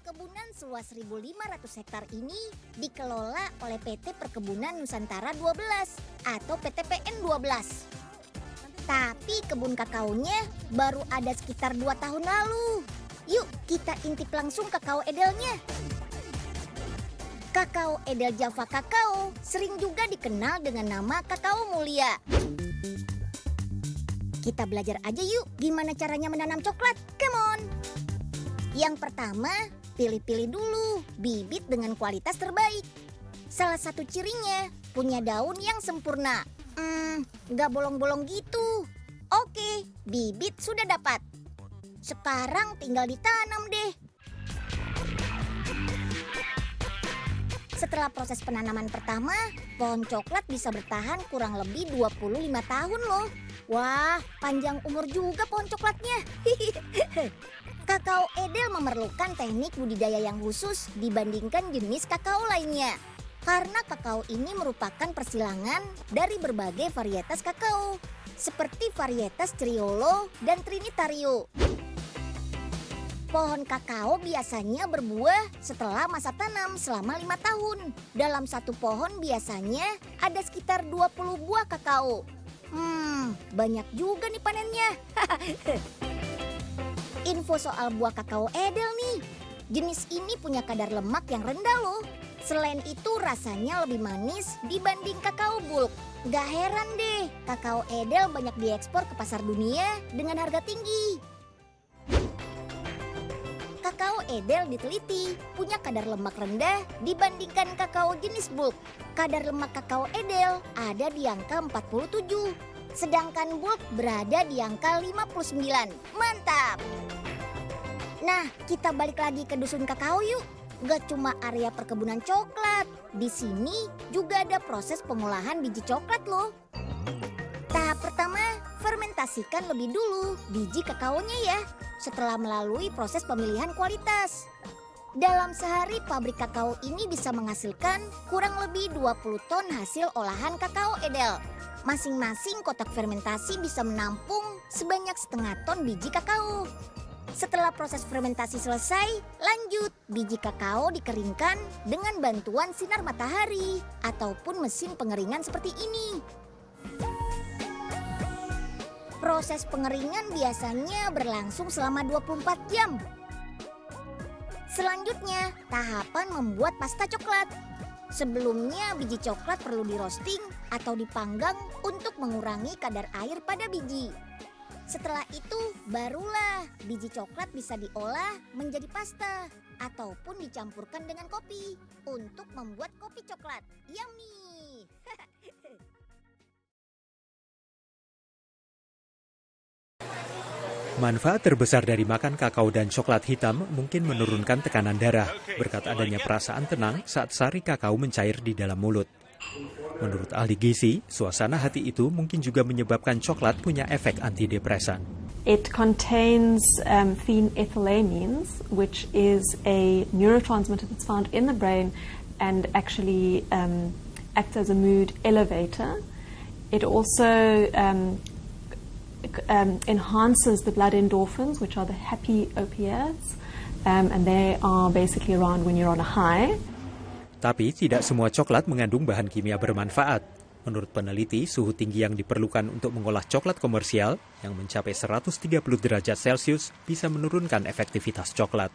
Perkebunan seluas 1.500 hektar ini dikelola oleh PT Perkebunan Nusantara 12 atau PTPN 12. Tapi kebun kakaonya baru ada sekitar 2 tahun lalu. Yuk kita intip langsung kakao edelnya. Kakao Edel Java Kakao sering juga dikenal dengan nama kakao mulia. Kita belajar aja yuk gimana caranya menanam coklat. Come on! Yang pertama, pilih-pilih dulu bibit dengan kualitas terbaik. Salah satu cirinya punya daun yang sempurna. Nggak bolong-bolong gitu. Oke, bibit sudah dapat. Sekarang tinggal ditanam deh. Setelah proses penanaman pertama, pohon coklat bisa bertahan kurang lebih 25 tahun loh. Wah, panjang umur juga pohon coklatnya. Kakao Edel memerlukan teknik budidaya yang khusus dibandingkan jenis kakao lainnya. Karena kakao ini merupakan persilangan dari berbagai varietas kakao, seperti varietas Criollo dan Trinitario. Pohon kakao biasanya berbuah setelah masa tanam selama 5 tahun. Dalam satu pohon biasanya ada sekitar 20 buah kakao. Banyak juga nih panennya. Info soal buah kakao Edel nih. Jenis ini punya kadar lemak yang rendah loh. Selain itu rasanya lebih manis dibanding kakao bulk. Gak heran deh, kakao Edel banyak diekspor ke pasar dunia dengan harga tinggi. Kakao Edel diteliti punya kadar lemak rendah dibandingkan kakao jenis bulk. Kadar lemak kakao Edel ada di angka 47, sedangkan bulk berada di angka 59. Mantap! Nah, kita balik lagi ke dusun kakao yuk. Gak cuma area perkebunan coklat, di sini juga ada proses pengolahan biji coklat loh. Tahap pertama, fermentasikan lebih dulu biji kakaonya ya, setelah melalui proses pemilihan kualitas. Dalam sehari pabrik kakao ini bisa menghasilkan kurang lebih 20 ton hasil olahan kakao Edel. Masing-masing kotak fermentasi bisa menampung sebanyak setengah ton biji kakao. Setelah proses fermentasi selesai, lanjut biji kakao dikeringkan dengan bantuan sinar matahari ataupun mesin pengeringan seperti ini. Proses pengeringan biasanya berlangsung selama 24 jam. Selanjutnya, tahapan membuat pasta coklat. Sebelumnya biji coklat perlu di roasting atau dipanggang untuk mengurangi kadar air pada biji. Setelah itu, barulah biji coklat bisa diolah menjadi pasta ataupun dicampurkan dengan kopi untuk membuat kopi coklat. Yummy! Manfaat terbesar dari makan kakao dan coklat hitam mungkin menurunkan tekanan darah berkat adanya perasaan tenang saat sari kakao mencair di dalam mulut. Menurut ahli gizi, suasana hati itu mungkin juga menyebabkan coklat punya efek antidepresan. It contains phenethylamines, which is a neurotransmitter that's found in the brain and actually acts as a mood elevator. It also enhances the blood endorphins, which are the happy opiates, and they are basically around when you're on a high. Tapi tidak semua coklat mengandung bahan kimia bermanfaat. Menurut peneliti, suhu tinggi yang diperlukan untuk mengolah coklat komersial yang mencapai 130 derajat Celcius bisa menurunkan efektivitas coklat.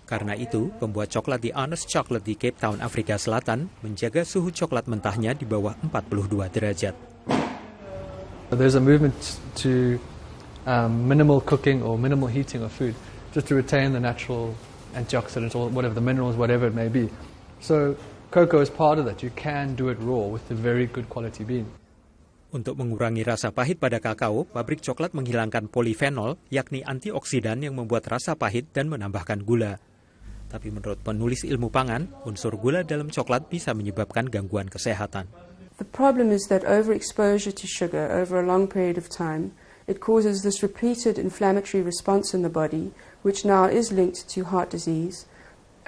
Karena itu, pembuat coklat di Honest Chocolate di Cape Town, Afrika Selatan menjaga suhu coklat mentahnya di bawah 42 derajat. There's a movement to minimal cooking or minimal heating of food just to retain the natural antioxidants or whatever the minerals, whatever it may be. So cocoa is part of that. You can do it raw with a very good quality bean. Untuk mengurangi rasa pahit pada kakao, pabrik coklat menghilangkan polifenol, yakni antioksidan yang membuat rasa pahit dan menambahkan gula. Tapi menurut penulis ilmu pangan, unsur gula dalam coklat bisa menyebabkan gangguan kesehatan. The problem is that overexposure to sugar over a long period of time, it causes this repeated inflammatory response in the body, which now is linked to heart disease.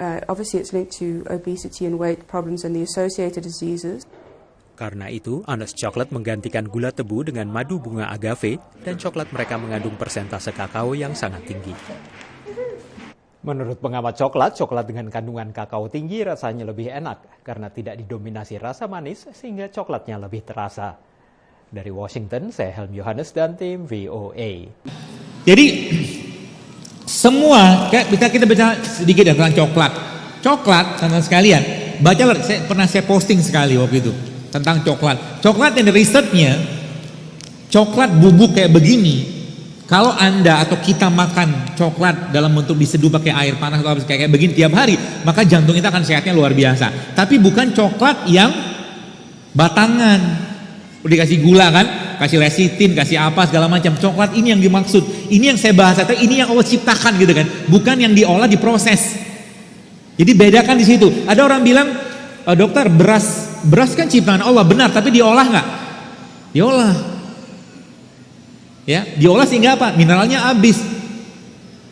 Obviously it's linked to obesity and weight problems and the associated diseases. Karena itu, Honest Chocolate menggantikan gula tebu dengan madu bunga agave dan coklat mereka mengandung persentase kakao yang sangat tinggi. Menurut pengamat coklat, coklat dengan kandungan kakao tinggi rasanya lebih enak karena tidak didominasi rasa manis sehingga coklatnya lebih terasa. Dari Washington, saya Helmi Yohanes dan tim VOA. Jadi semua kita bicara sedikit tentang coklat. Coklat, teman-teman sekalian, baca, saya posting sekali waktu itu tentang coklat. Coklat yang risetnya, coklat bubuk kayak begini. Kalau Anda atau kita makan coklat dalam bentuk diseduh pakai air panas atau kayak begini tiap hari, maka jantung kita akan sehatnya luar biasa. Tapi bukan coklat yang batangan. Udah dikasih gula kan, kasih lecitin, kasih apa segala macam. Coklat ini yang dimaksud. Ini yang saya bahas, atau ini yang Allah ciptakan gitu kan. Bukan yang diolah, diproses. Jadi bedakan di situ. Ada orang bilang, dokter, beras kan ciptaan Allah, benar, tapi diolah nggak? Diolah. Ya, diolah sehingga apa? Mineralnya habis.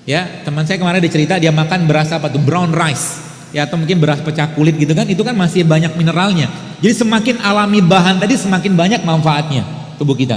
Ya, teman saya kemarin ada cerita dia makan beras apa tuh, brown rice. Ya, atau mungkin beras pecah kulit gitu kan, itu kan masih banyak mineralnya. Jadi semakin alami bahan tadi semakin banyak manfaatnya tubuh kita.